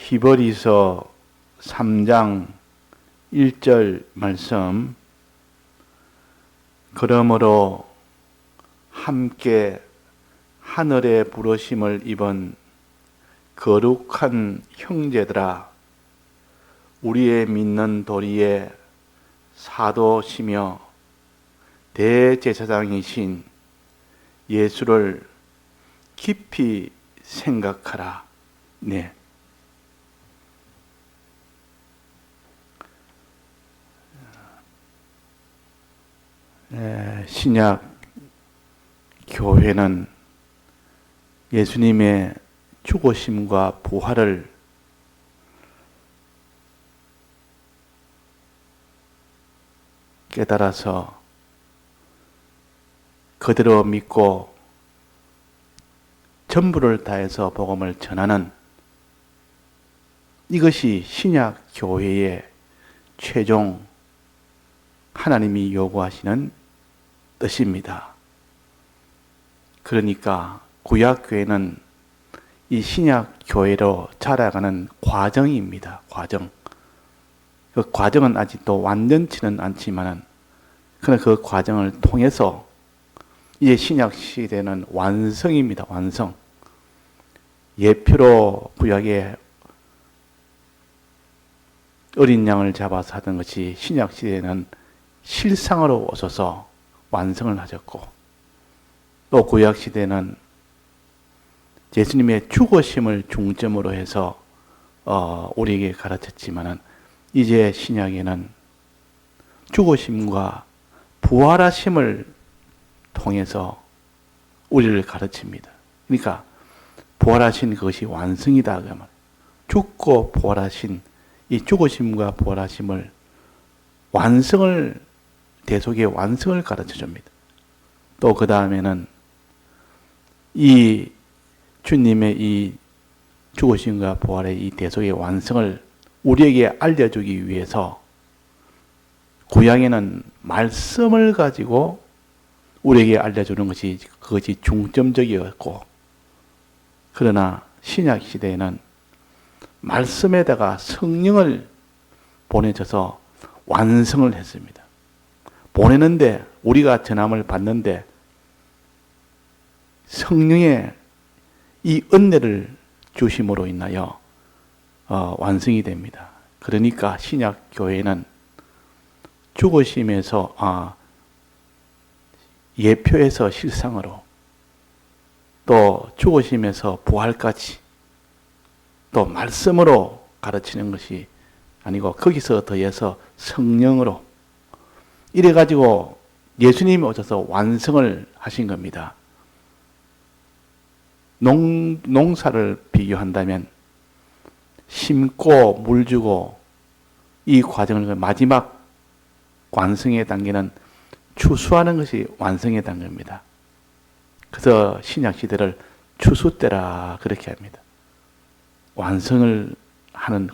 히브리서 3장 1절 말씀, 그러므로 함께 하늘의 부르심을 입은 거룩한 형제들아, 우리의 믿는 도리의 사도시며 대제사장이신 예수를 깊이 생각하라. 네. 신약 교회는 예수님의 죽으심과 부활을 깨달아서 그대로 믿고 전부를 다해서 복음을 전하는, 이것이 신약 교회의 최종 하나님이 요구하시는 뜻입니다. 그러니까 구약 교회는 이 신약 교회로 자라가는 과정입니다. 과정. 그 과정은 아직도 완전치는 않지만은, 그러나 그 과정을 통해서 이제 신약 시대는 완성입니다. 완성. 예표로 구약에 어린 양을 잡아서 하던 것이 신약 시대에는 실상으로 오셔서 완성을 하셨고, 또 구약 시대는 예수님의 죽으심을 중점으로 해서 우리에게 가르쳤지만은, 이제 신약에는 죽으심과 부활하심을 통해서 우리를 가르칩니다. 그러니까 부활하신 그것이 완성이다. 그러면 죽고 부활하신 이 죽으심과 부활하심을 완성을, 대속의 완성을 가르쳐 줍니다. 또 그 다음에는 이 주님의 이 죽으심과 부활의 이 대속의 완성을 우리에게 알려주기 위해서 구약에는 말씀을 가지고 우리에게 알려주는 것이, 그것이 중점적이었고, 그러나 신약 시대에는 말씀에다가 성령을 보내줘서 완성을 했습니다. 보내는데, 우리가 전함을 받는데 성령의 이 은혜를 주심으로 인하여 완성이 됩니다. 그러니까 신약 교회는 죽으심에서 예표에서 실상으로, 또 죽으심에서 부활까지, 또 말씀으로 가르치는 것이 아니고, 거기서 더해서 성령으로, 이래가지고 예수님이 오셔서 완성을 하신 겁니다. 농사를 비교한다면 심고 물 주고 이 과정을, 마지막 완성의 단계는 추수하는 것이 완성의 단계입니다. 그래서 신약 시대를 추수 때라 그렇게 합니다. 완성을 하는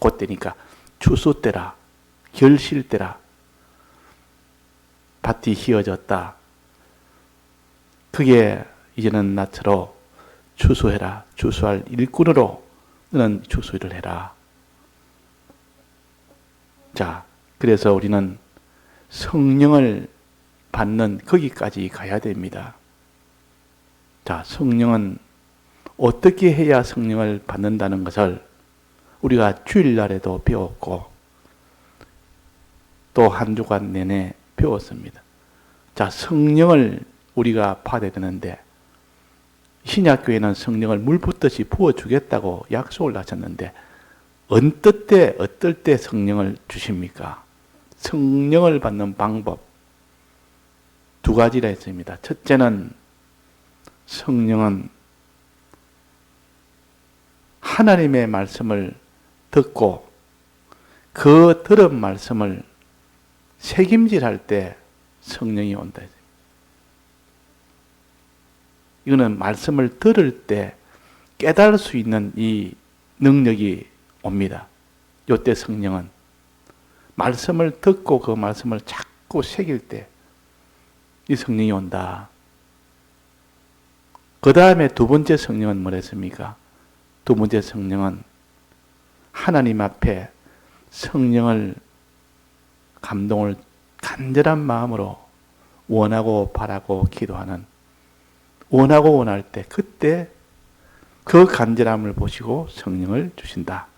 그때니까 추수 때라, 결실 때라. 밭이 휘어졌다. 그게 이제는 나처럼 추수해라. 추수할 일꾼으로 너는 추수를 해라. 자, 그래서 우리는 성령을 받는 거기까지 가야 됩니다. 자, 성령은 어떻게 해야 성령을 받는다는 것을 우리가 주일날에도 배웠고, 또 한 주간 내내 배웠습니다. 자, 성령을 우리가 받아야 되는데, 신약교회는 성령을 물 붓듯이 부어주겠다고 약속을 하셨는데, 어떨 때 성령을 주십니까? 성령을 받는 방법 두 가지라 했습니다. 첫째는, 성령은 하나님의 말씀을 듣고 그 들은 말씀을 책임질할 때 성령이 온다. 이거는 말씀을 들을 때 깨달을 수 있는 이 능력이 옵니다. 이때 성령은 말씀을 듣고 그 말씀을 자꾸 새길 때 이 성령이 온다. 그 다음에 두 번째 성령은 뭐랬습니까? 두 번째 성령은 하나님 앞에 성령을 감동을 간절한 마음으로 원하고 바라고 기도하는, 원하고 원할 때 그때 그 간절함을 보시고 성령을 주신다.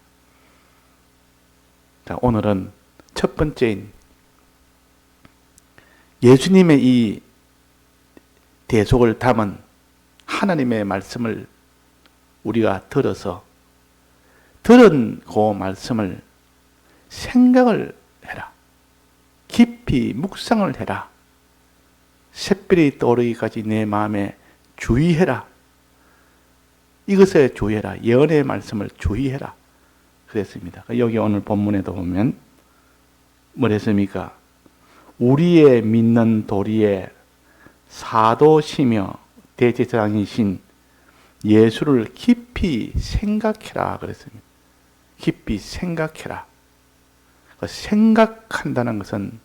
자, 오늘은 첫 번째인 예수님의 이 대속을 담은 하나님의 말씀을 우리가 들어서 들은 그 말씀을 생각을 해라. 깊이 묵상을 해라. 샛별이 떠오르기까지 내 마음에 주의해라. 이것에 주의해라. 예언의 말씀을 주의해라. 그랬습니다. 여기 오늘 본문에도 보면 뭐랬습니까? 우리의 믿는 도리에 사도시며 대제사장이신 예수를 깊이 생각해라 그랬습니다. 깊이 생각해라. 생각한다는 것은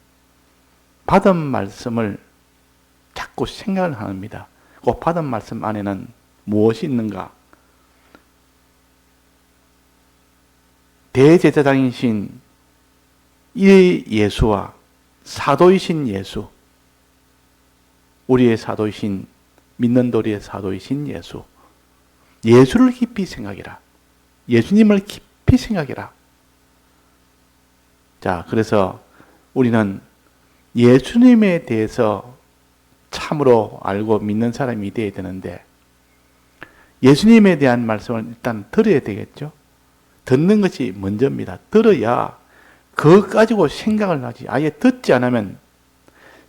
받은 말씀을 자꾸 생각을 합니다. 그 받은 말씀 안에는 무엇이 있는가? 대제사장이신 이 예수와 사도이신 예수, 우리의 사도이신, 믿는 도리의 사도이신 예수, 예수를 깊이 생각해라. 예수님을 깊이 생각해라. 자, 그래서 우리는 예수님에 대해서 참으로 알고 믿는 사람이 되어야 되는데, 예수님에 대한 말씀을 일단 들어야 되겠죠. 듣는 것이 먼저입니다. 들어야 그거 가지고 생각을 하지. 아예 듣지 않으면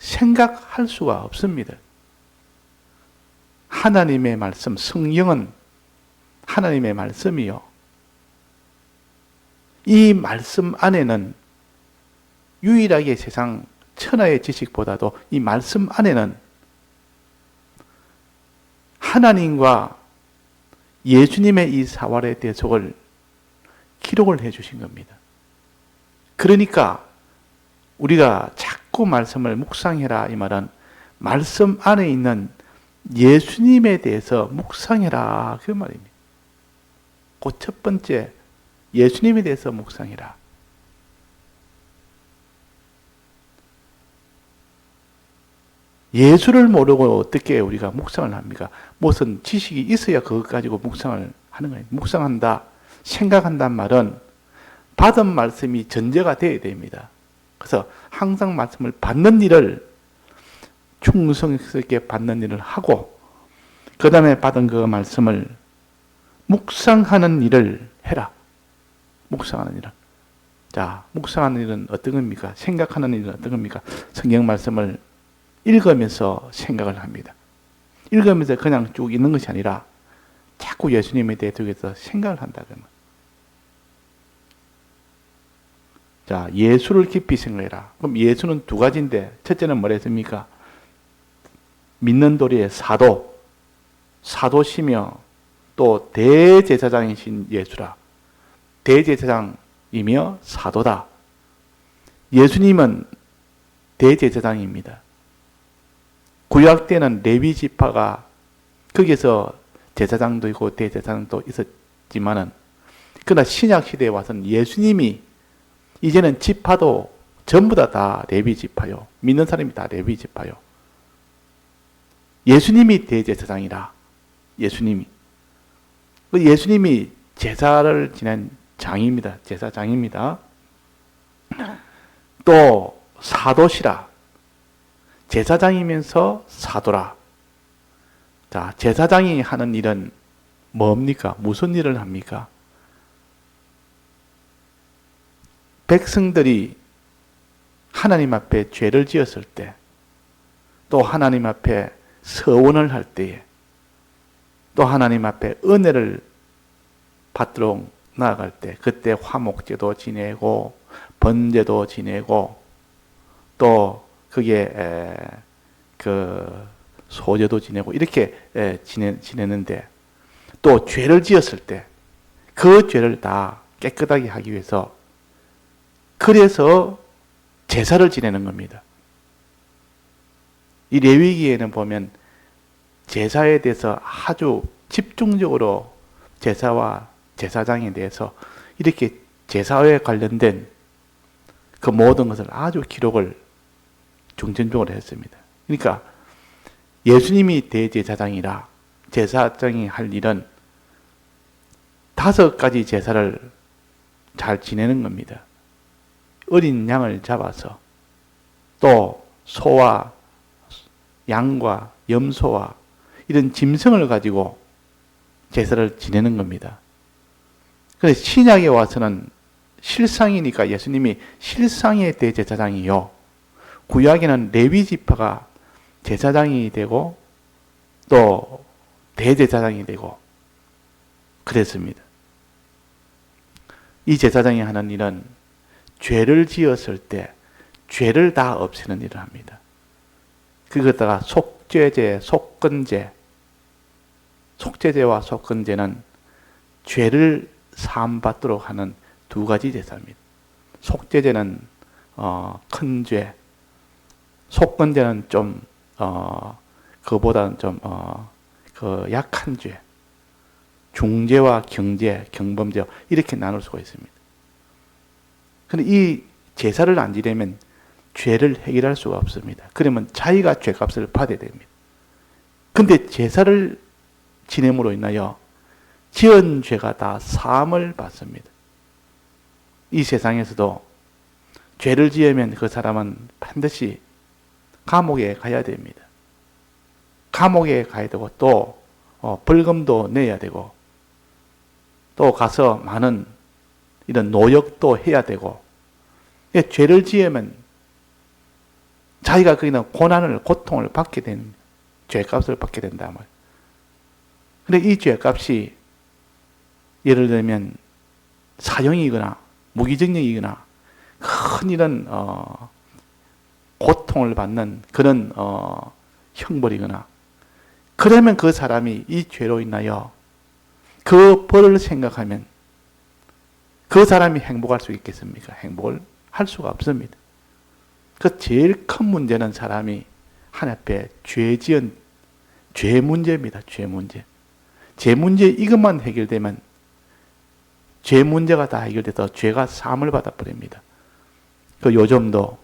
생각할 수가 없습니다. 하나님의 말씀, 성경은 하나님의 말씀이요. 이 말씀 안에는 유일하게 세상 천하의 지식보다도 이 말씀 안에는 하나님과 예수님의 이 사활의 대속을 기록을 해 주신 겁니다. 그러니까 우리가 자꾸 말씀을 묵상해라 이 말은 말씀 안에 있는 예수님에 대해서 묵상해라 그 말입니다. 그 첫 번째 예수님에 대해서 묵상해라. 예수를 모르고 어떻게 우리가 묵상을 합니까? 무슨 지식이 있어야 그것 가지고 묵상을 하는 거예요. 묵상한다, 생각한다는 말은 받은 말씀이 전제가 되어야 됩니다. 그래서 항상 말씀을 받는 일을 충성스럽게 받는 일을 하고 그 다음에 받은 그 말씀을 묵상하는 일을 해라. 묵상하는 일은. 자, 묵상하는 일은 어떤 겁니까? 생각하는 일은 어떤 겁니까? 성경 말씀을 읽으면서 생각을 합니다. 읽으면서 그냥 쭉 있는 것이 아니라 자꾸 예수님에 대해서 생각을 한다. 그러면. 자, 예수를 깊이 생각해라. 그럼 예수는 두 가지인데 첫째는 뭐라 했습니까? 믿는 도리의 사도, 사도시며 또 대제사장이신 예수라. 대제사장이며 사도다. 예수님은 대제사장입니다. 구약 때는 레위 지파가 거기서 제사장도 있고 대제사장도 있었지만은 그러나 신약 시대에 와서는 예수님이 이제는 지파도 전부 다 레위 지파요. 믿는 사람이 다 레위 지파요. 예수님이 대제사장이라. 예수님이. 예수님이 제사를 지낸 장입니다. 제사장입니다. 또 사도시라. 제사장이면서 사도라. 자, 제사장이 하는 일은 뭡니까? 무슨 일을 합니까? 백성들이 하나님 앞에 죄를 지었을 때, 또 하나님 앞에 서원을 할 때에, 또 하나님 앞에 은혜를 받도록 나아갈 때, 그때 화목제도 지내고, 번제도 지내고, 또 그게 그 소제도 지내고 이렇게 지내는데, 또 죄를 지었을 때 그 죄를 다 깨끗하게 하기 위해서 그래서 제사를 지내는 겁니다. 이 레위기에는 보면 제사에 대해서 아주 집중적으로 제사와 제사장에 대해서 이렇게 제사에 관련된 그 모든 것을 아주 기록을 중점적으로 했습니다. 그러니까 예수님이 대제사장이라 제사장이 할 일은 5가지 제사를 잘 지내는 겁니다. 어린 양을 잡아서 또 소와 양과 염소와 이런 짐승을 가지고 제사를 지내는 겁니다. 그래서 신약에 와서는 실상이니까 예수님이 실상의 대제사장이요. 구약에는 레위 지파가 제사장이 되고 또 대제사장이 되고 그랬습니다. 이 제사장이 하는 일은 죄를 지었을 때 죄를 다 없애는 일을 합니다. 그것다가 속죄제, 속건제, 속죄제와 속건제는 죄를 사함받도록 하는 2가지 제사입니다. 속죄제는 큰 죄, 속건제는 좀 그보다는 좀 약한 죄, 중죄와 경죄, 경범죄 이렇게 나눌 수가 있습니다. 그런데 이 제사를 안 지내면 죄를 해결할 수가 없습니다. 그러면 자기가 죄값을 받아야 됩니다. 근데 제사를 지냄으로 인하여 지은 죄가 다 사함을 받습니다. 이 세상에서도 죄를 지으면 그 사람은 반드시 감옥에 가야 됩니다. 감옥에 가야 되고 또 벌금도 내야 되고 또 가서 많은 이런 노역도 해야 되고 죄를 지으면 자기가 그냥 고난을 고통을 받게 된 죄값을 받게 된다 말이에요. 근데 이 죄값이 예를 들면 사형이거나 무기징역이거나 큰 이런 고통을 받는 그런 형벌이거나 그러면 그 사람이 이 죄로 인하여 그 벌을 생각하면 그 사람이 행복할 수 있겠습니까? 행복을 할 수가 없습니다. 그 제일 큰 문제는 사람이 하나님 앞에 죄 지은 죄 문제입니다. 죄 문제. 죄 문제 이것만 해결되면 죄 문제가 다 해결돼서 죄가 사함을 받아버립니다. 그 요즘도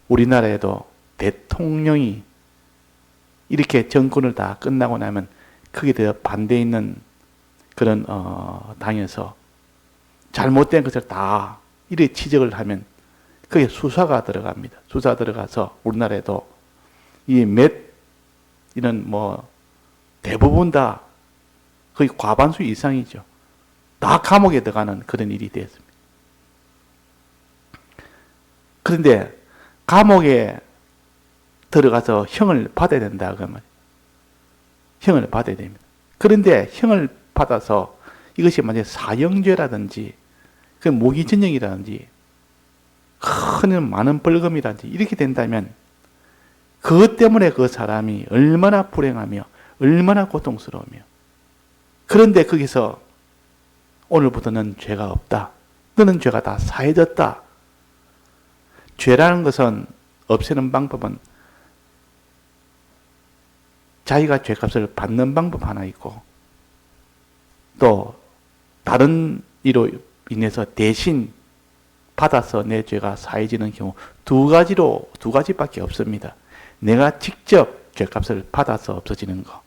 우리나라에도 대통령이 이렇게 정권을 다 끝나고 나면 거기에 대해 반대 있는 그런 당에서 잘못된 것을 다 이렇게 지적을 하면 거기에 수사가 들어갑니다. 수사 들어가서 우리나라에도 이 이런 대부분 다 거의 과반수 이상이죠. 다 감옥에 들어가는 그런 일이 되었습니다. 그런데 감옥에 들어가서 형을 받아야 된다 그러면 형을 받아야 됩니다. 그런데 형을 받아서 이것이 만약에 사형죄라든지 그 무기징역이라든지 큰 많은 벌금이라든지 이렇게 된다면 그것 때문에 그 사람이 얼마나 불행하며 얼마나 고통스러우며 그런데 거기서 오늘부터 는 죄가 없다. 너는 죄가 다 사해졌다. 죄라는 것은 없애는 방법은 자기가 죄값을 받는 방법 하나 있고 또 다른 이로 인해서 대신 받아서 내 죄가 사해지는 경우 두 가지밖에 없습니다. 내가 직접 죄값을 받아서 없어지는 거.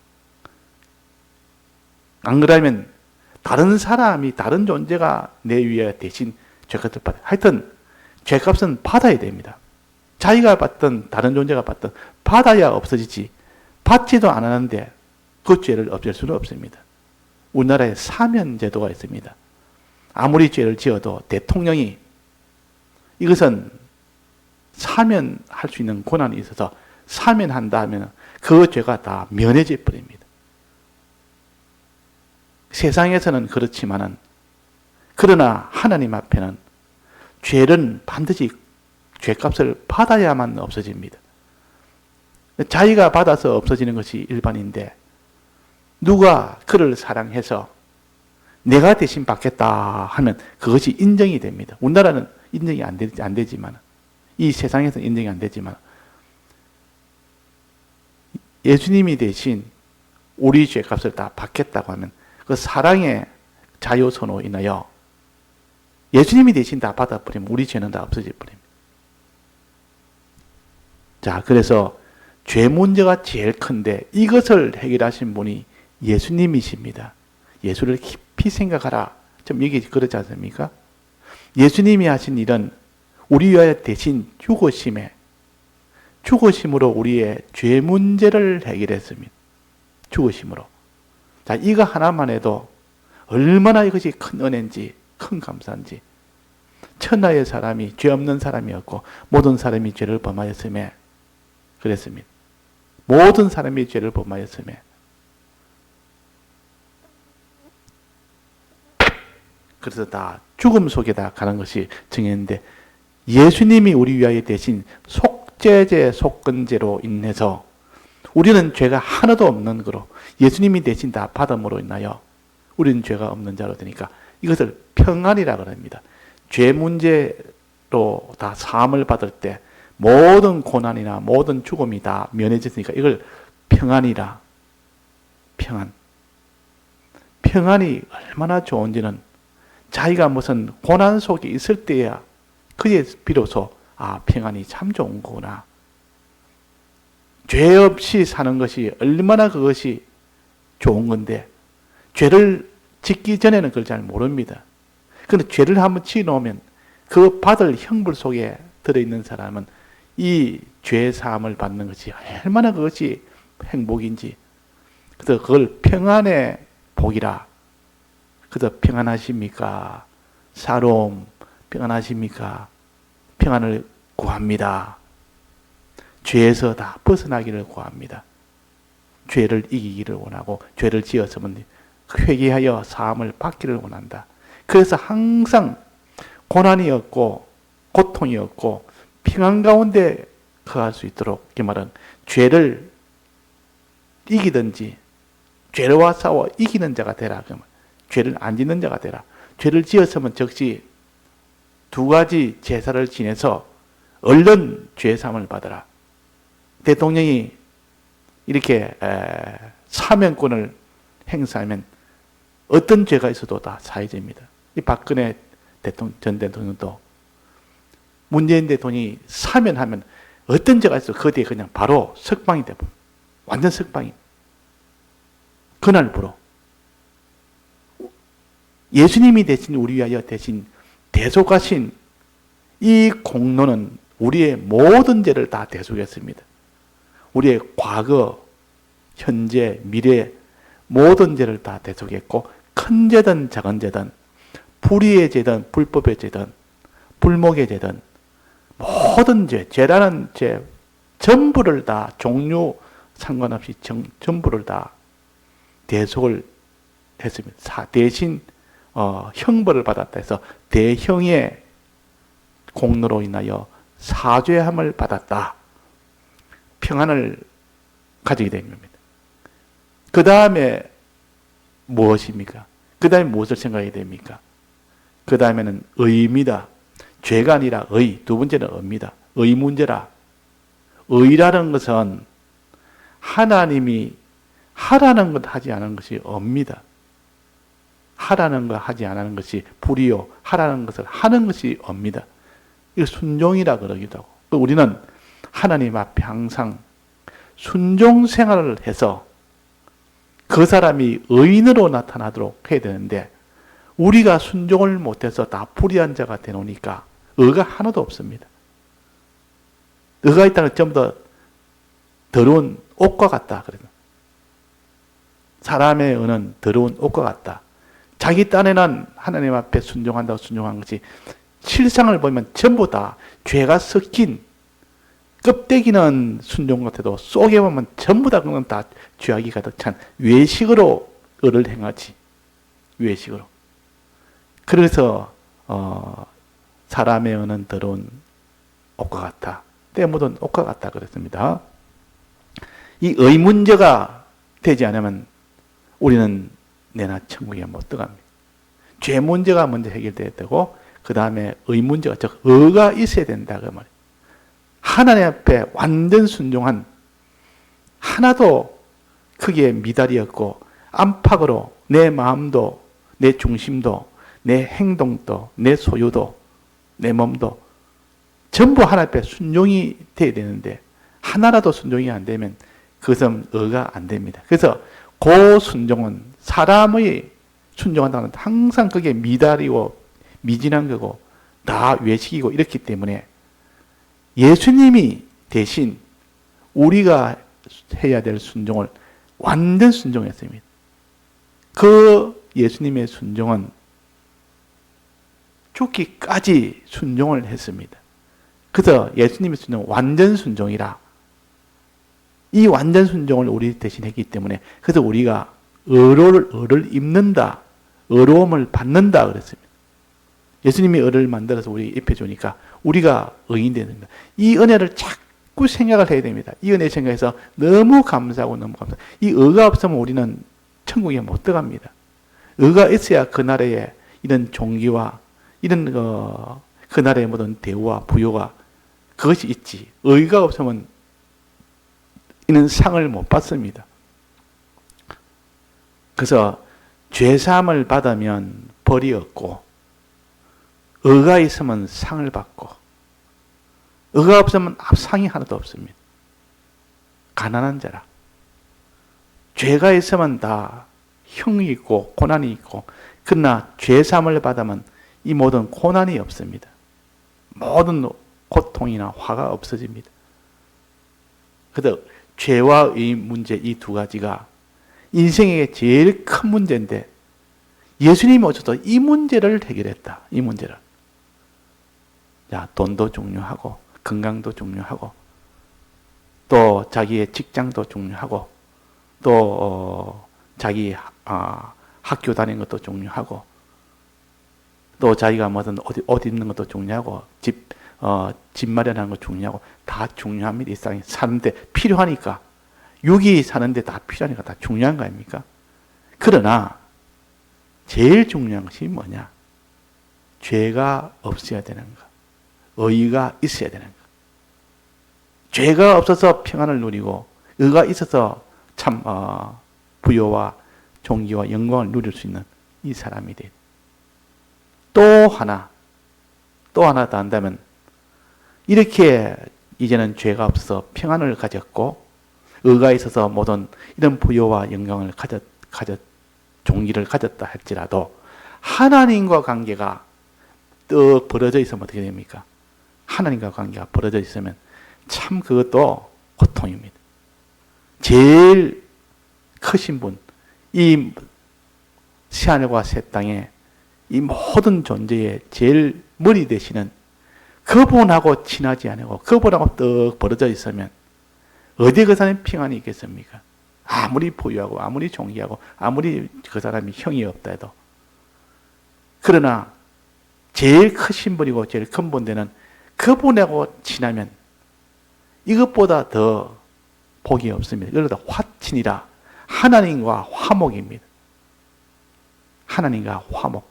안 그러면 다른 사람이 다른 존재가 내 위에 대신 죄값을 받아요. 하여튼 죄값은 받아야 됩니다. 자기가 받든 다른 존재가 받든 받아야 없어지지 받지도 않았는데 그 죄를 없앨 수는 없습니다. 우리나라에 사면 제도가 있습니다. 아무리 죄를 지어도 대통령이 이것은 사면할 수 있는 권한이 있어서 사면한다 하면 그 죄가 다 면해져 버립니다. 세상에서는 그렇지만은 그러나 하나님 앞에는 죄는 반드시 죄값을 받아야만 없어집니다. 자기가 받아서 없어지는 것이 일반인데 누가 그를 사랑해서 내가 대신 받겠다 하면 그것이 인정이 됩니다. 우리나라는 인정이 안 되지만 이 세상에서는 인정이 안 되지만 예수님이 대신 우리 죄값을 다 받겠다고 하면 그 사랑의 자유선으로 인하여 예수님이 대신 다 받아버리면 우리 죄는 다 없어져 버립니다. 자, 그래서 죄 문제가 제일 큰데 이것을 해결하신 분이 예수님이십니다. 예수를 깊이 생각하라. 좀 여기 그렇지 않습니까? 예수님이 하신 일은 우리 위하여 대신 죽으심으로 우리의 죄 문제를 해결했습니다. 죽으심으로. 자, 이거 하나만 해도 얼마나 이것이 큰 은혜인지, 큰 감사인지. 천하의 사람이 죄 없는 사람이었고 모든 사람이 죄를 범하였음에 그랬습니다. 모든 사람이 죄를 범하였음에 그래서 다 죽음 속에다 가는 것이 정했는데 예수님이 우리 위하여 대신 속죄제, 속건제로 인해서 우리는 죄가 하나도 없는 거로 예수님이 대신 다 받음으로 인하여 우리는 죄가 없는 자로 되니까 이것을 평안이라 그럽니다. 죄 문제로 다 사함을 받을 때 모든 고난이나 모든 죽음이 다 면해졌으니까 이걸 평안이라. 평안. 평안이 얼마나 좋은지는 자기가 무슨 고난 속에 있을 때야 그에 비로소 평안이 참 좋은 거구나. 죄 없이 사는 것이 얼마나 그것이 좋은 건데 죄를 짓기 전에는 그걸 잘 모릅니다. 그런데 죄를 한번 지어놓으면 그 받을 형벌 속에 들어있는 사람은 이 죄 사함을 받는 것이 얼마나 그것이 행복인지. 그래서 그걸 평안의 복이라. 그래서 평안하십니까? 사롬 평안하십니까? 평안을 구합니다. 죄에서 다 벗어나기를 구합니다. 죄를 이기기를 원하고 죄를 지었으면 회개하여 사함을 받기를 원한다. 그래서 항상 고난이 없고 고통이 없고 평안 가운데 거할 수 있도록 그 말은 죄를 이기든지 죄와 싸워 이기는 자가 되라. 그 말. 죄를 안 짓는 자가 되라. 죄를 지었으면 즉시 두 가지 제사를 지내서 얼른 죄사함을 받아라. 대통령이 이렇게 사면권을 행사하면 어떤 죄가 있어도 다 사해집니다. 이 박근혜 전 대통령도 문재인 대통령이 사면하면 어떤 죄가 있어도 그 뒤에 그냥 바로 석방이 되고 완전 석방이. 그날부로 예수님이 대신 우리 위하여 대신 대속하신 이 공로는 우리의 모든 죄를 다 대속했습니다. 우리의 과거, 현재, 미래 모든 죄를 다 대속했고 큰 죄든 작은 죄든 불의의 죄든 불법의 죄든 불목의 죄든 모든 죄, 죄라는 죄 전부를 다 종류 상관없이 전부를 다 대속을 했습니다. 대신 형벌을 받았다 해서 대형의 공로로 인하여 사죄함을 받았다. 평안을 가지게 된 겁니다. 그 다음에 무엇입니까? 그 다음에 무엇을 생각해야 됩니까? 그 다음에는 의입니다. 죄가 아니라 의. 두 번째는 의입니다. 의 문제라. 의라는 것은 하나님이 하라는 것 하지 않은 것이 없습니다. 하라는 것 하지 않는 것이 불이요. 하라는 것을 하는 것이 없습니다. 이거 순종이라 그러기도 하고. 우리는 하나님 앞에 항상 순종 생활을 해서 그 사람이 의인으로 나타나도록 해야 되는데 우리가 순종을 못해서 다 불의한 자가 되놓으니까 의가 하나도 없습니다. 의가 있다는 전부 다 더러운 옷과 같다. 그래서 사람의 의는 더러운 옷과 같다. 자기 딴에는 하나님 앞에 순종한다고 순종한 것이 실상을 보면 전부 다 죄가 섞인 껍데기는 순종 같아도 속에 보면 전부 다 그건 다 죄악이 가득 찬 외식으로 의를 행하지. 외식으로. 그래서 사람의 의는 더러운 옷과 같다. 때 묻은 옷과 같다 그랬습니다. 이 의 문제가 되지 않으면 우리는 내나 천국에 못 들어갑니다. 죄 문제가 먼저 해결돼야 되고 그 다음에 의 문제가 즉 의가 있어야 된다 그 말이에요. 하나님 앞에 완전 순종한 하나도 크게 미달이 없고 안팎으로 내 마음도 내 중심도 내 행동도, 내 소유도, 내 몸도 전부 하나님 앞에 순종이 돼야 되는데 하나라도 순종이 안 되면 그것은 의가 안 됩니다. 그래서 그 순종은 사람의 순종한다는 항상 그게 미달이고 미진한 거고 다 외식이고 이렇기 때문에 예수님이 대신 우리가 해야 될 순종을 완전 순종했습니다. 그 예수님의 순종은 죽기까지 순종을 했습니다. 그래서 예수님의 순종은 완전 순종이라 이 완전 순종을 우리 대신 했기 때문에 그래서 우리가 의를 입는다. 의로움을 받는다 그랬습니다. 예수님이 의를 만들어서 우리 입혀주니까 우리가 의인 되는 겁니다. 이 은혜를 자꾸 생각을 해야 됩니다. 이 은혜 생각해서 너무 감사하고 너무 감사하고 이 의가 없으면 우리는 천국에 못 들어갑니다. 의가 있어야 그 나라에 이런 종기와 이런 그 나라의 모든 대우와 부요가 그것이 있지. 의가 없으면 이는 상을 못 받습니다. 그래서 죄사함을 받으면 벌이 없고 의가 있으면 상을 받고 의가 없으면 상이 하나도 없습니다. 가난한 자라. 죄가 있으면 다 형이 있고 고난이 있고 그러나 죄사함을 받으면 이 모든 고난이 없습니다. 모든 고통이나 화가 없어집니다. 그래서 죄와 의 문제 이 두 가지가 인생의 제일 큰 문제인데 예수님이 오셔서 이 문제를 해결했다. 이 문제를. 자, 돈도 중요하고 건강도 중요하고 또 자기의 직장도 중요하고 또 자기 학교 다니는 것도 중요하고 또 자기가 무슨 옷 입는 것도 중요하고 집 마련하는 것도 중요하고 다 중요합니다. 일상에 사는데 필요하니까 육이 사는데 다 필요하니까 다 중요한 거 아닙니까? 그러나 제일 중요한 것이 뭐냐? 죄가 없어야 되는 것. 의가 있어야 되는 것. 죄가 없어서 평안을 누리고 의가 있어서 참 부요와 존귀와 영광을 누릴 수 있는 이 사람이 돼. 또 하나 더 한다면 이렇게 이제는 죄가 없어서 평안을 가졌고 의가 있어서 모든 이런 부요와 영광을 종기를 가졌다 할지라도 하나님과 관계가 떡 벌어져 있으면 어떻게 됩니까? 하나님과 관계가 벌어져 있으면 참 그것도 고통입니다. 제일 크신 분, 이 새하늘과 새 땅에 이 모든 존재의 제일 머리 되시는 그분하고 친하지 않고 그분하고 떡 벌어져 있으면 어디 그 사람이 평안이 있겠습니까? 아무리 부유하고 아무리 존귀하고 아무리 그 사람이 형이 없다 해도 그러나 제일 크신 분이고 제일 큰 분들은 그분하고 친하면 이것보다 더 복이 없습니다. 그러다 화친이라 하나님과 화목입니다. 하나님과 화목.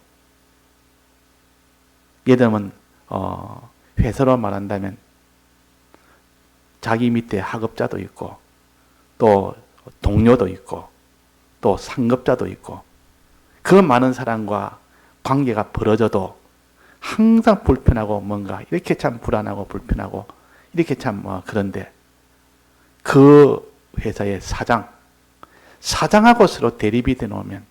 예를 들면 회사로 말한다면 자기 밑에 하급자도 있고 또 동료도 있고 또 상급자도 있고 그 많은 사람과 관계가 벌어져도 항상 불편하고 뭔가 이렇게 참 불안하고 불편하고 이렇게 참 그런데 그 회사의 사장하고 서로 대립이 돼 놓으면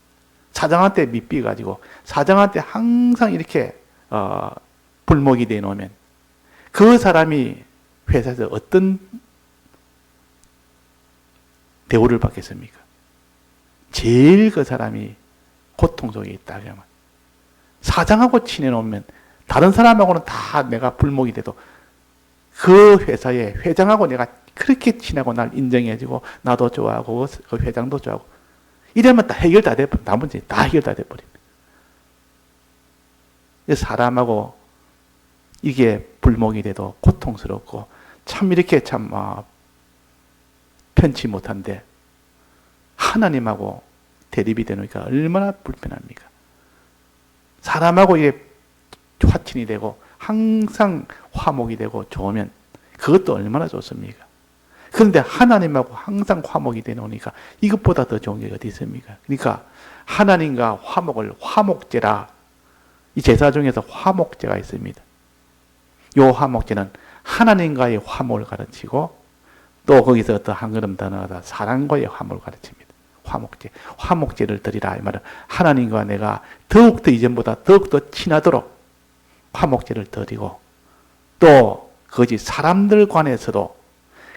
사장한테 밑비 가지고 사장한테 항상 이렇게 불목이 돼 놓으면 그 사람이 회사에서 어떤 대우를 받겠습니까? 제일 그 사람이 고통 속에 있다 그러면 사장하고 친해놓으면 다른 사람하고는 다 내가 불목이 돼도 그 회사의 회장하고 내가 그렇게 친하고 날 인정해주고 나도 좋아하고 그 회장도 좋아하고 이러면 다 해결 다 돼버려. 나머지 다 해결 다 돼버립니다. 사람하고 이게 불목이 돼도 고통스럽고 참 이렇게 참 편치 못한데 하나님하고 대립이 되니까 얼마나 불편합니까? 사람하고 이게 화친이 되고 항상 화목이 되고 좋으면 그것도 얼마나 좋습니까? 그런데 하나님하고 항상 화목이 되노니까 이것보다 더 좋은 게 어디 있습니까? 그러니까 하나님과 화목을 화목제라 이 제사 중에서 화목제가 있습니다. 이 화목제는 하나님과의 화목을 가르치고 또 거기서 또 한 걸음 더 나아가 사랑과의 화목을 가르칩니다. 화목제. 화목제를 드리라. 이 말은 하나님과 내가 더욱더 이전보다 더욱더 친하도록 화목제를 드리고 또 거기 사람들 간에서도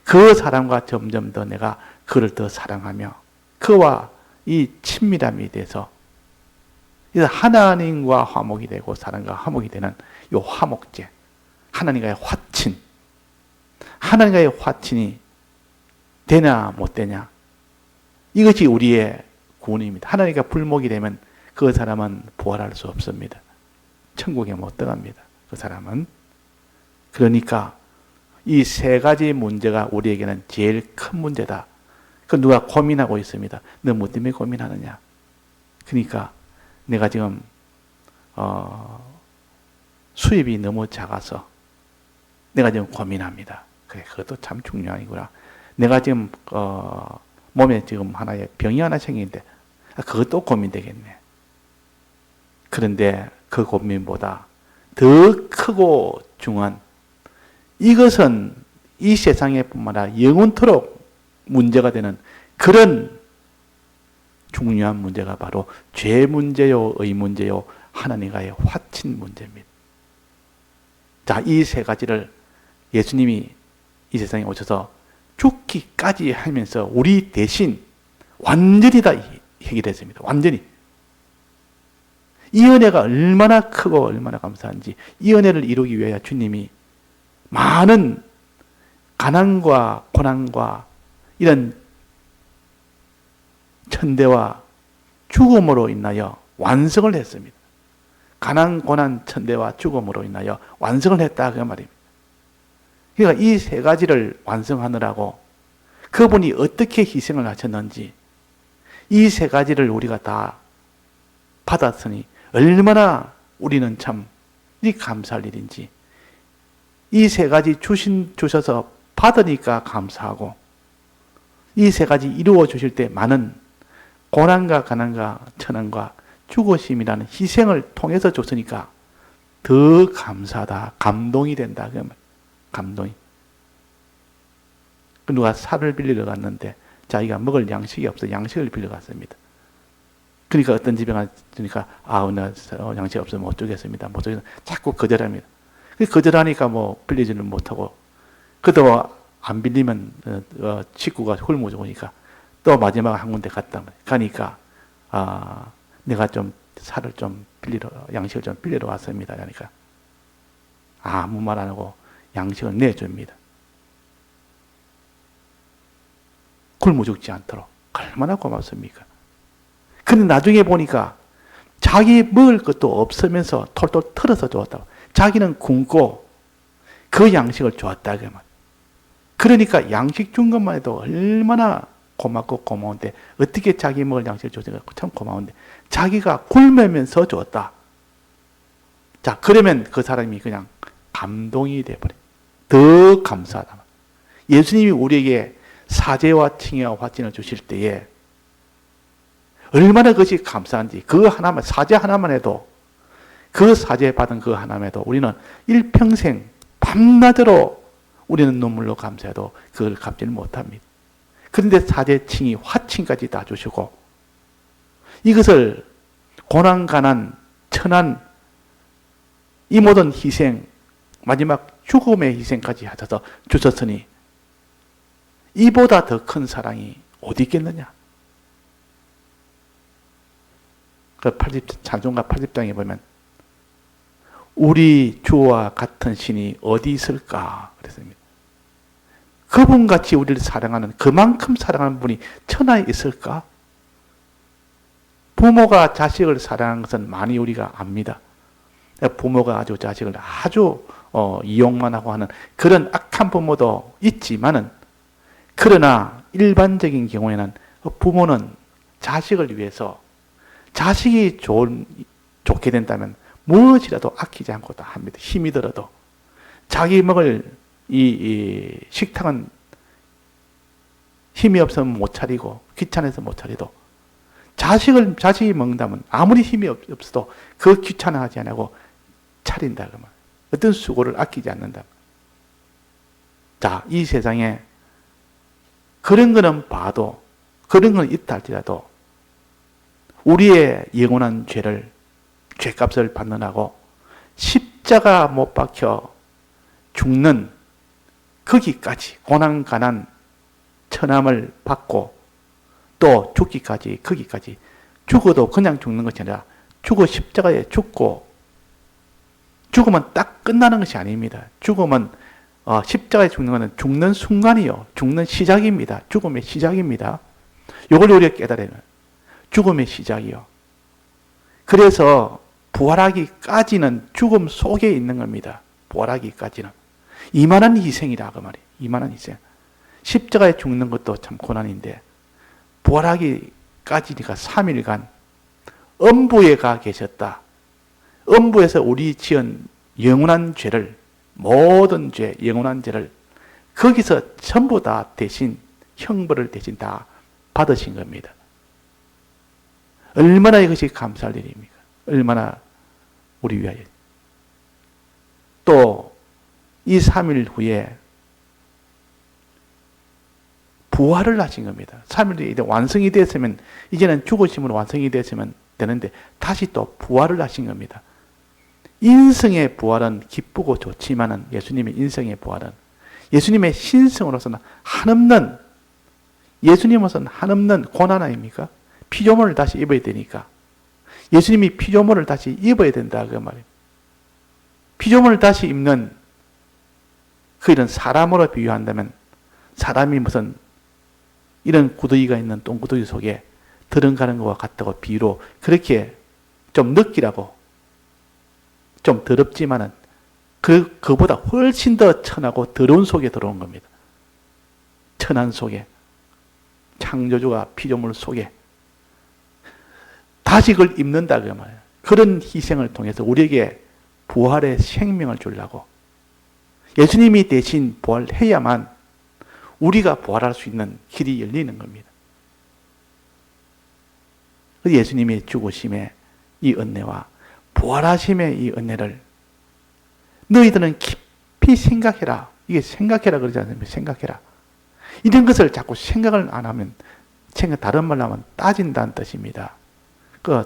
그 사람과 점점 더 내가 그를 더 사랑하며 그와 이 친밀함이 돼서 하나님과 화목이 되고 사람과 화목이 되는 이 화목제. 하나님과의 화친. 하나님과의 화친이 되냐 못 되냐. 이것이 우리의 구원입니다. 하나님과 불목이 되면 그 사람은 부활할 수 없습니다. 천국에 못 들어갑니다. 그 사람은. 그러니까 이 세 가지 문제가 우리에게는 제일 큰 문제다. 그 누가 고민하고 있습니다. 너 뭐 때문에 고민하느냐. 그러니까 내가 지금 수입이 너무 작아서 내가 지금 고민합니다. 그래, 그것도 참 중요한 이구나. 내가 지금 몸에 지금 하나의 병이 하나 생기는데 그것도 고민되겠네. 그런데 그 고민보다 더 크고 중요한 이것은 이 세상에 뿐만 아니라 영원토록 문제가 되는 그런 중요한 문제가 바로 죄 문제요, 의 문제요, 하나님과의 화친 문제입니다. 자, 이 세 가지를 예수님이 이 세상에 오셔서 죽기까지 하면서 우리 대신 완전히 다 해결했습니다. 완전히. 이 은혜가 얼마나 크고 얼마나 감사한지 이 은혜를 이루기 위하여 주님이 많은 가난과 고난과 이런 천대와 죽음으로 인하여 완성을 했습니다. 가난, 고난, 천대와 죽음으로 인하여 완성을 했다 그 말입니다. 그러니까 이 세 가지를 완성하느라고 그분이 어떻게 희생을 하셨는지 이 세 가지를 우리가 다 받았으니 얼마나 우리는 참 감사할 일인지 이 세 가지 주셔서 받으니까 감사하고 이 세 가지 이루어 주실 때 많은 고난과 가난과 천한과 죽으심이라는 희생을 통해서 줬으니까 더 감사하다. 감동이 된다. 감동이. 누가 살을 빌리러 갔는데 자기가 먹을 양식이 없어 양식을 빌려갔습니다. 그러니까 어떤 집에 가니까 나 양식 없어서 못 주겠습니다. 못 주겠습니다. 자꾸 거절합니다. 거절하니까 뭐 빌리지는 못하고 그도 안 빌리면 식구가 굶어 죽으니까 또 마지막 한 군데 갔다 가니까 내가 좀 살을 좀 빌리러 양식을 좀 빌리러 왔습니다. 그러니까 아무 말 안 하고 양식을 내줍니다. 굶어 죽지 않도록 얼마나 고맙습니까? 근데 나중에 보니까 자기 먹을 것도 없으면서 털털 털어서 주었다고. 자기는 굶고 그 양식을 주었다. 그러니까 양식 준 것만 해도 얼마나 고맙고 고마운데 어떻게 자기 먹을 양식을 줬을까 참 고마운데 자기가 굶으면서 줬다. 자, 그러면 그 사람이 그냥 감동이 돼버려. 더 감사하다. 예수님이 우리에게 사죄와 칭의와 화친을 주실 때에 얼마나 그것이 감사한지 그 하나만 사죄 하나만 해도 그 사죄 받은 그 하나만 해도 우리는 일평생 밤낮으로 우리는 눈물로 감사해도 그걸 갚지는 못합니다. 그런데 사죄, 칭의, 화친까지 다 주시고 이것을 고난, 가난, 천한 이 모든 희생 마지막 죽음의 희생까지 하셔서 주셨으니 이보다 더 큰 사랑이 어디 있겠느냐. 그 찬송가 80장에 보면 우리 주와 같은 신이 어디 있을까 그랬습니다. 그분같이 우리를 사랑하는 그만큼 사랑하는 분이 천하에 있을까? 부모가 자식을 사랑하는 것은 많이 우리가 압니다. 부모가 아주 자식을 아주 이용만 하고 하는 그런 악한 부모도 있지만은 그러나 일반적인 경우에는 부모는 자식을 위해서 자식이 좋게 된다면 무엇이라도 아끼지 않고 다 합니다. 힘이 들어도 자기 먹을 이 식탁은 힘이 없으면 못 차리고 귀찮아서 못 차리도 자식이 먹는다면 아무리 힘이 없어도 그 귀찮아하지 않고 차린다. 그러면 어떤 수고를 아끼지 않는다. 자, 이 세상에 그런 거는 봐도, 그런 건 있다 할지라도 우리의 영원한 죄값을 받느라고 십자가 못 박혀 죽는 거기까지 고난 가난 천함을 받고 또 죽기까지, 거기까지 죽어도 그냥 죽는 것이 아니라 죽어 십자가에 죽고, 죽으면 딱 끝나는 것이 아닙니다. 죽으면 십자가에 죽는 것은 죽는 순간이요, 죽는 시작입니다. 죽음의 시작입니다. 이걸 우리가 깨달아야 돼요. 죽음의 시작이요. 그래서 부활하기까지는 죽음 속에 있는 겁니다. 부활하기까지는 이만한 희생이라 그 말이에요. 이만한 희생. 십자가에 죽는 것도 참 고난인데 부활하기까지니까 3일간 음부에 가 계셨다. 음부에서 우리 지은 영원한 죄를, 모든 죄, 영원한 죄를 거기서 전부 다 대신, 형벌을 대신 다 받으신 겁니다. 얼마나 이것이 감사할 일입니까? 얼마나 우리 위하여. 또 이 3일 후에 부활을 하신 겁니다. 3일 후에 완성이 됐으면, 이제는 죽으심으로 완성이 됐으면 되는데 다시 또 부활을 하신 겁니다. 인성의 부활은 기쁘고 좋지만은, 예수님의 인성의 부활은 예수님의 신성으로서는 한없는, 예수님으로서는 한없는 고난 아닙니까? 피조물을 다시 입어야 되니까. 예수님이 피조물을 다시 입어야 된다 그 말이에요. 피조물을 다시 입는 그 이런 사람으로 비유한다면, 사람이 무슨 이런 구더기가 있는 똥구더기 속에 들어가는 것과 같다고 비유로 그렇게 좀 느끼라고, 좀 더럽지만은 그보다 훨씬 더 천하고 더러운 속에 들어온 겁니다. 천한 속에, 창조주가 피조물 속에 다시 그걸 입는다 그 말이에요. 그런 희생을 통해서 우리에게 부활의 생명을 주려고, 예수님이 대신 부활해야만 우리가 부활할 수 있는 길이 열리는 겁니다. 예수님의 죽으심의 이 은혜와 부활하심의 이 은혜를 너희들은 깊이 생각해라. 이게 생각해라 그러지 않습니까? 생각해라. 이런 것을 자꾸 생각을 안 하면, 다른 말로 하면 따진다는 뜻입니다.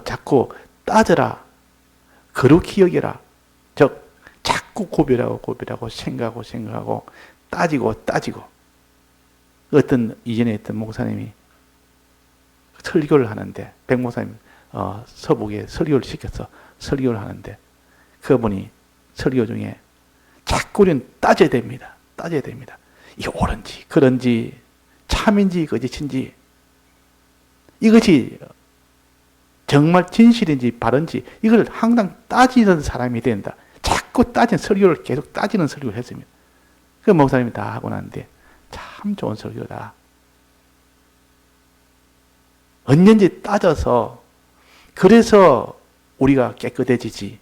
자꾸 따져라. 거룩히 여겨라. 즉 자꾸 고별하고 생각하고 따지고. 어떤 이전에 있던 목사님이 설교를 하는데, 백 목사님 서북에 설교를 시켜서 설교를 하는데, 그분이 설교 중에 자꾸 우리는 따져야 됩니다. 이게 옳은지 그런지 참인지 거짓인지, 이것이 정말 진실인지 바른지, 이걸 항상 따지는 사람이 된다. 자꾸 설교를 계속 따지는 설교를 했습니다. 그 목사님이 다 하고 나는데 참 좋은 설교다. 언젠지 따져서, 그래서 우리가 깨끗해지지.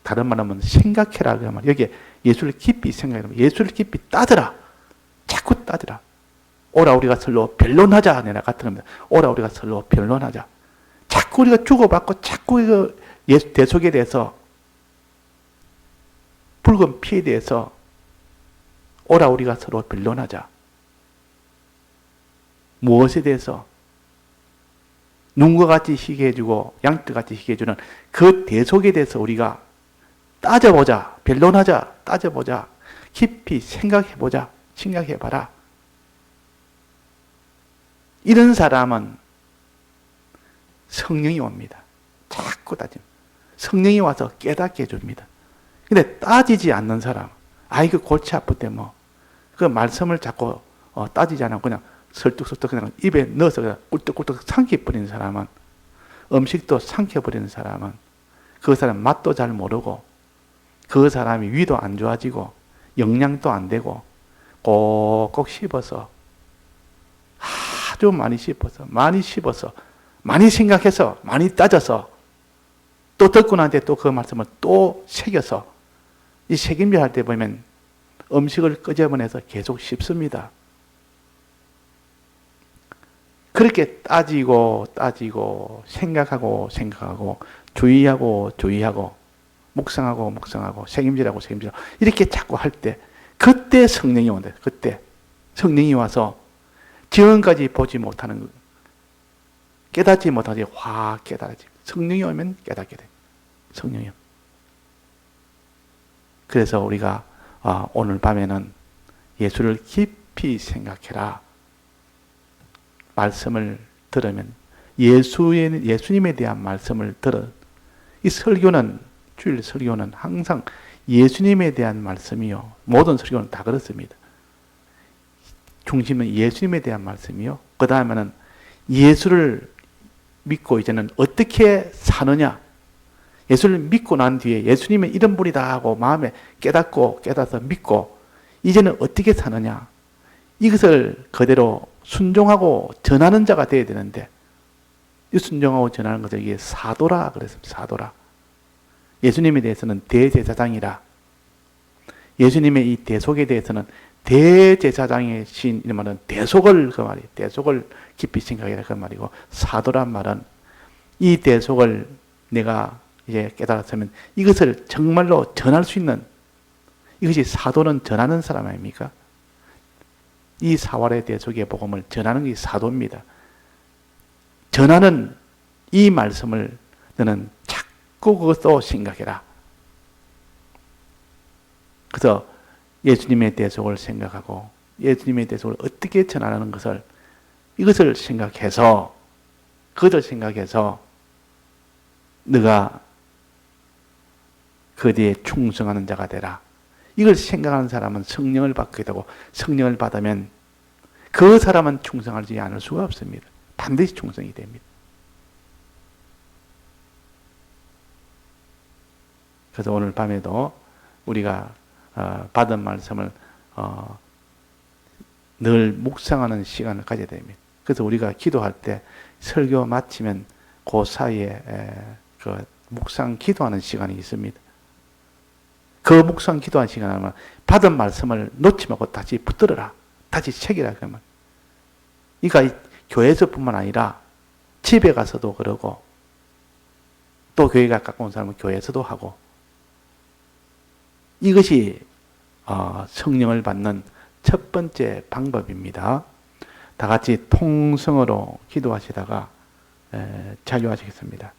다른 말하면 생각해라 그 말. 여기에 예수를 깊이 생각해라. 예수를 깊이 따져라. 자꾸 따져라. 오라 우리가 서로 변론하자. 내가 같은 겁니다. 오라 우리가 서로 변론하자. 자꾸 우리가 주고받고 자꾸 이거 예수 대속에 대해서, 붉은 피에 대해서 오라 우리가 서로 변론하자. 무엇에 대해서? 눈과 같이 희게 해주고 양뜰 같이 희게 해주는 그 대속에 대해서 우리가 따져보자. 변론하자. 따져보자. 깊이 생각해보자. 생각해봐라. 이런 사람은 성령이 옵니다. 자꾸 따지면 성령이 와서 깨닫게 해줍니다. 근데 따지지 않는 사람, 이거 골치 아플 때 그 말씀을 자꾸 따지지 않고 그냥 설득설득 그냥 입에 넣어서 그냥 꿀떡꿀떡 삼켜버리는 사람은, 음식도 삼켜버리는 사람은, 그 사람 맛도 잘 모르고, 그 사람이 위도 안 좋아지고, 영양도 안 되고, 꼭꼭 씹어서, 아주 많이 씹어서, 많이 생각해서, 많이 따져서, 또 듣고 나한테 또 그 말씀을 또 새겨서, 이 새김질 할 때 보면 음식을 끄집어내서 계속 씹습니다. 그렇게 따지고 생각하고 주의하고 묵상하고 책임지라고 이렇게 자꾸 할 때 그때 성령이 온다. 그때 성령이 와서 지금까지 보지 못하는 깨닫지 못하지 확 깨달아지. 성령이 오면 깨닫게 돼. 성령이요. 그래서 우리가 오늘 밤에는 예수를 깊이 생각해라. 말씀을 들으면 예수님에 대한 말씀을 들어. 이 설교는 주일 설교는 항상 예수님에 대한 말씀이요. 모든 설교는 다 그렇습니다. 중심은 예수님에 대한 말씀이요. 그 다음에는 예수를 믿고 이제는 어떻게 사느냐. 예수를 믿고 난 뒤에 예수님의 이런 분이다 하고 마음에 깨닫서 믿고 이제는 어떻게 사느냐. 이것을 그대로 순종하고 전하는 자가 되어야 되는데 이 순종하고 전하는 것을 이게 사도라 그랬습니다. 사도라. 예수님에 대해서는 대제사장이라. 예수님의 이 대속에 대해서는 대제사장이신 이 말은 대속을 그 말이에요. 대속을 깊이 생각해라 그 말이고 사도란 말은 이 대속을 내가 이제 깨달았으면 이것을 정말로 전할 수 있는 이것이 사도는 전하는 사람 아닙니까? 이 사활의 대속의 복음을 전하는 게 사도입니다. 전하는 이 말씀을 너는 자꾸 그것도 생각해라. 그래서 예수님의 대속을 생각하고 예수님의 대속을 어떻게 전하는 것을 이것을 생각해서 너가 그 뒤에 충성하는 자가 되라. 이걸 생각하는 사람은 성령을 받게 되고 성령을 받으면 그 사람은 충성하지 않을 수가 없습니다. 반드시 충성이 됩니다. 그래서 오늘 밤에도 우리가 받은 말씀을 늘 묵상하는 시간을 가져야 됩니다. 그래서 우리가 기도할 때 설교 마치면 그 사이에 그 묵상 기도하는 시간이 있습니다. 그 묵상 기도하는 시간에 하면 받은 말씀을 놓지 말고 다시 붙들어라. 다시 새기라. 그러면. 그러니까 교회에서뿐만 아니라 집에 가서도 그러고 또 교회가 가까운 사람은 교회에서도 하고 이것이 성령을 받는 첫 번째 방법입니다. 다 같이 통성으로 기도하시다가 자유하시겠습니다.